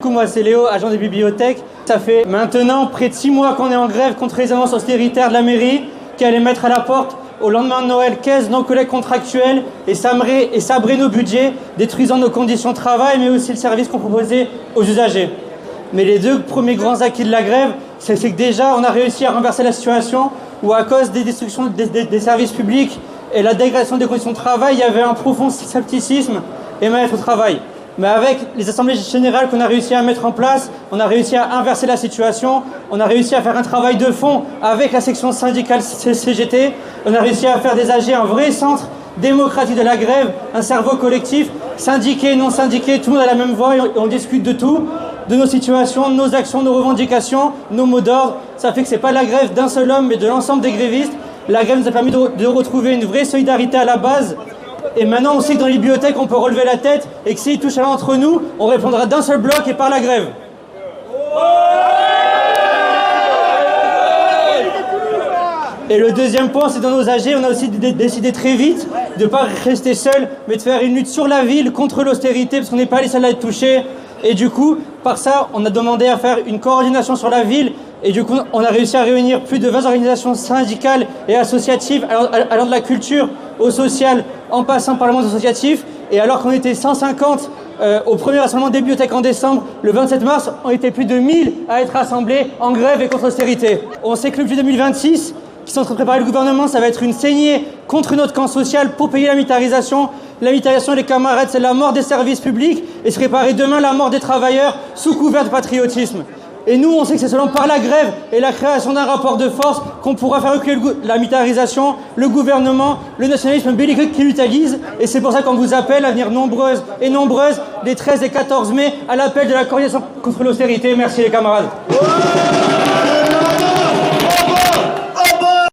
coup, moi c'est Léo, agent des bibliothèques. Ça fait maintenant près de 6 mois qu'on est en grève contre les annonces austéritaires de la mairie qui allaient mettre à la porte au lendemain de Noël caisse non collecte contractuelle et sabrer nos budgets, détruisant nos conditions de travail mais aussi le service qu'on proposait aux usagers. Mais les 2 premiers grands acquis de la grève, c'est que déjà on a réussi à renverser la situation où à cause des destructions des services publics et la dégradation des conditions de travail, il y avait un profond scepticisme et mal-être au travail. Mais avec les assemblées générales qu'on a réussi à mettre en place, on a réussi à inverser la situation, on a réussi à faire un travail de fond avec la section syndicale CGT, on a réussi à faire des AG un vrai centre démocratique de la grève, un cerveau collectif, syndiqué, non syndiqué, tout le monde a la même voix et on discute de tout, de nos situations, de nos actions, nos revendications, nos mots d'ordre. Ça fait que c'est pas la grève d'un seul homme mais de l'ensemble des grévistes. La grève nous a permis de retrouver une vraie solidarité à la base. Et maintenant, on sait que dans les bibliothèques, on peut relever la tête et que s'il touche à l'un d'entre nous, on répondra d'un seul bloc et par la grève. Et le deuxième point, c'est dans nos AG, on a aussi décidé très vite de ne pas rester seul, mais de faire une lutte sur la ville contre l'austérité, parce qu'on n'est pas les seuls à être touchés. Et du coup, par ça, on a demandé à faire une coordination sur la ville. Et du coup, on a réussi à réunir plus de 20 organisations syndicales et associatives, allant de la culture au social, en passant par le monde associatif. Et alors qu'on était 150 au premier rassemblement des bibliothèques en décembre, le 27 mars, on était plus de 1000 à être rassemblés en grève et contre l'austérité. On sait que le budget 2026, qui sont en train de préparer le gouvernement, ça va être une saignée contre notre camp social pour payer la militarisation. La militarisation, les camarades, c'est la mort des services publics et se préparer demain la mort des travailleurs sous couvert de patriotisme. Et nous, on sait que c'est seulement par la grève et la création d'un rapport de force qu'on pourra faire reculer la militarisation, le gouvernement, le nationalisme belliqueux qui l'utilise. Et c'est pour ça qu'on vous appelle à venir nombreuses et nombreuses les 13 et 14 mai à l'appel de la coordination contre l'austérité. Merci les camarades.